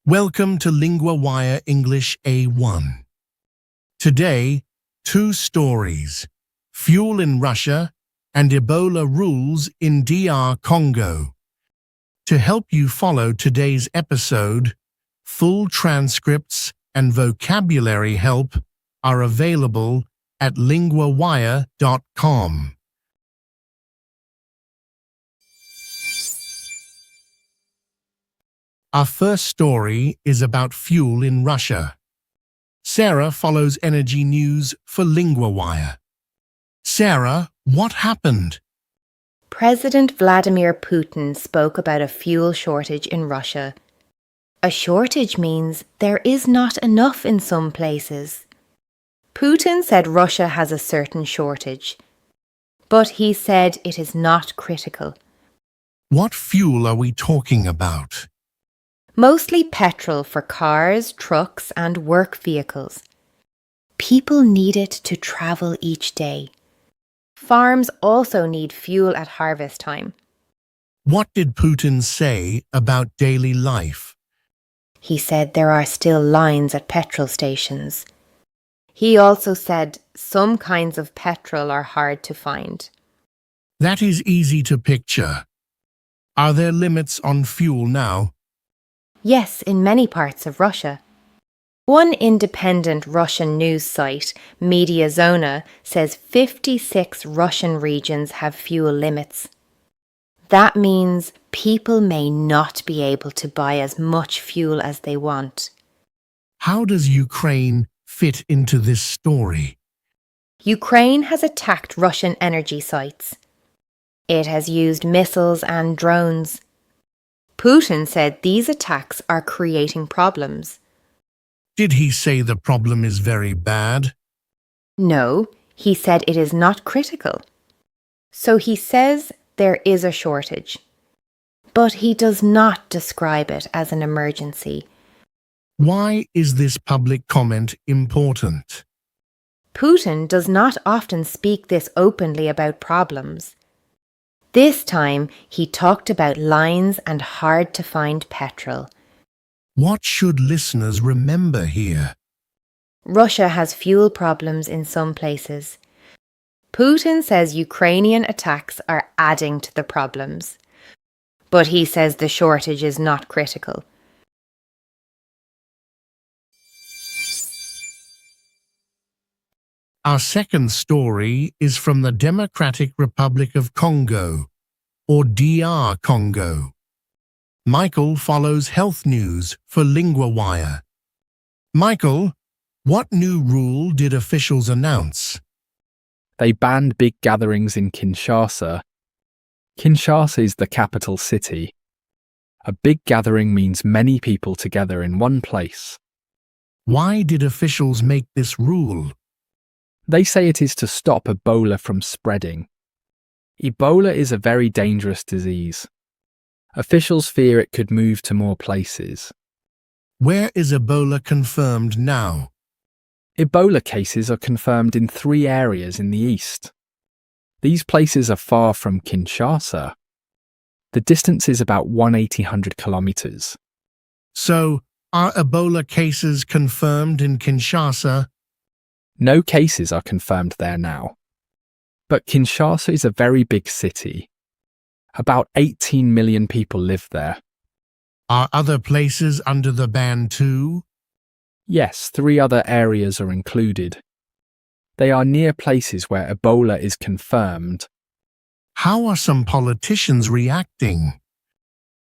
Welcome to LinguaWire English A1. Today, two stories, Fuel in Russia and Ebola rules in DR Congo. To help you follow today's episode, full transcripts and vocabulary help are available at LinguaWire.com. Our first story is about fuel in Russia. Sarah follows energy news for LinguaWire. Sarah, what happened? President Vladimir Putin spoke about a fuel shortage in Russia. A shortage means there is not enough in some places. Putin said Russia has a certain shortage, but he said it is not critical. What fuel are we talking about? Mostly petrol for cars, trucks, and work vehicles. People need it to travel each day. Farms also need fuel at harvest time. What did Putin say about daily life? He said there are still lines at petrol stations. He also said some kinds of petrol are hard to find. That is easy to picture. Are there limits on fuel now? Yes, in many parts of Russia. One independent Russian news site, Mediazona, says 56 Russian regions have fuel limits. That means people may not be able to buy as much fuel as they want. How does Ukraine fit into this story? Ukraine has attacked Russian energy sites. It has used missiles and drones. Putin said these attacks are creating problems. Did he say the problem is very bad? No, he said it is not critical. So he says there is a shortage. But he does not describe it as an emergency. Why is this public comment important? Putin does not often speak this openly about problems. This time, he talked about lines and hard-to-find petrol. What should listeners remember here? Russia has fuel problems in some places. Putin says Ukrainian attacks are adding to the problems. But he says the shortage is not critical. Our second story is from the Democratic Republic of Congo, or DR Congo. Michael follows health news for LinguaWire. Michael, what new rule did officials announce? They banned big gatherings in Kinshasa. Kinshasa is the capital city. A big gathering means many people together in one place. Why did officials make this rule? They say it is to stop Ebola from spreading. Ebola is a very dangerous disease. Officials fear it could move to more places. Where is Ebola confirmed now? Ebola cases are confirmed in 3 areas in the east. These places are far from Kinshasa. The distance is about 1,800 kilometers. So, are Ebola cases confirmed in Kinshasa? No cases are confirmed there now. But Kinshasa is a very big city. About 18 million people live there. Are other places under the ban too? Yes, 3 other areas are included. They are near places where Ebola is confirmed. How are some politicians reacting?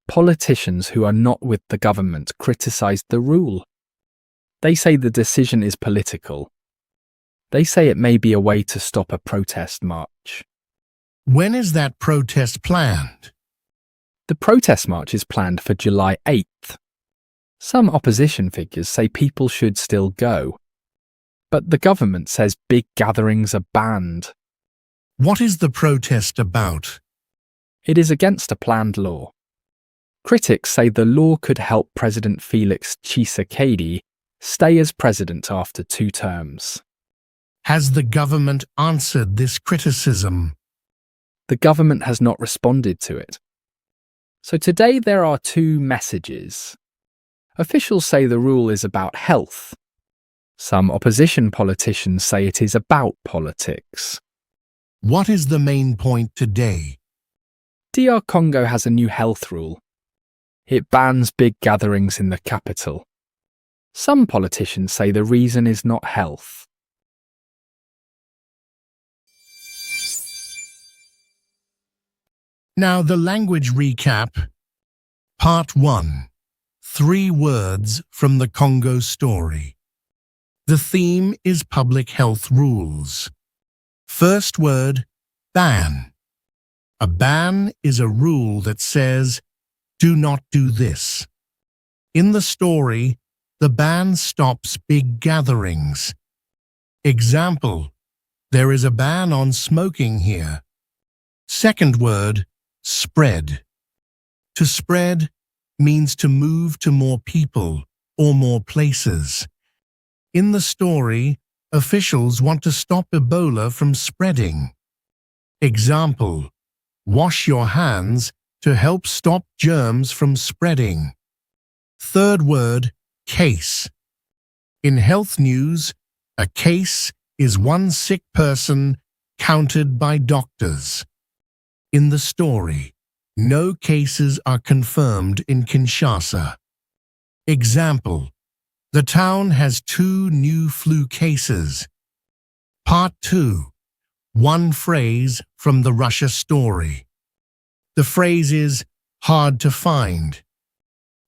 Politicians who are not with the government criticized the rule. They say the decision is political. They say it may be a way to stop a protest march. When is that protest planned? The protest march is planned for July 8th. Some opposition figures say people should still go. But the government says big gatherings are banned. What is the protest about? It is against a planned law. Critics say the law could help President Felix Tshisekedi stay as president after 2 terms. Has the government answered this criticism? The government has not responded to it. So today there are two messages. Officials say the rule is about health. Some opposition politicians say it is about politics. What is the main point today? DR Congo has a new health rule. It bans big gatherings in the capital. Some politicians say the reason is not health. Now the language recap. Part 1. 3 words from the Congo story. The theme is public health rules. First word, ban. A ban is a rule that says, do not do this. In the story, the ban stops big gatherings. Example, there is a ban on smoking here. Second word, spread. To spread means to move to more people or more places. In the story, officials want to stop Ebola from spreading. Example, wash your hands to help stop germs from spreading. Third word, case. In health news, a case is one sick person counted by doctors. In the story, no cases are confirmed in Kinshasa. Example, the town has 2 new flu cases. Part 2. One phrase from the Russia story. The phrase is hard to find.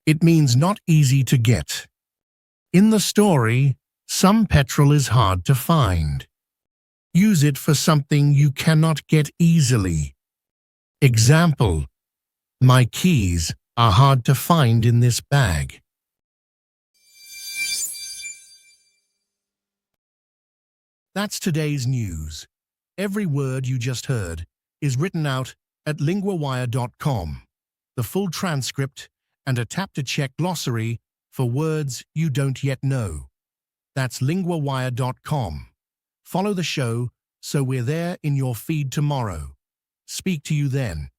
It means not easy to get. In the story, some petrol is hard to find. Use it for something you cannot get easily. Example, my keys are hard to find in this bag. That's today's news. Every word you just heard is written out at LinguaWire.com. The full transcript and a tap-to-check glossary for words you don't yet know. That's LinguaWire.com. Follow the show so we're there in your feed tomorrow. Speak to you then.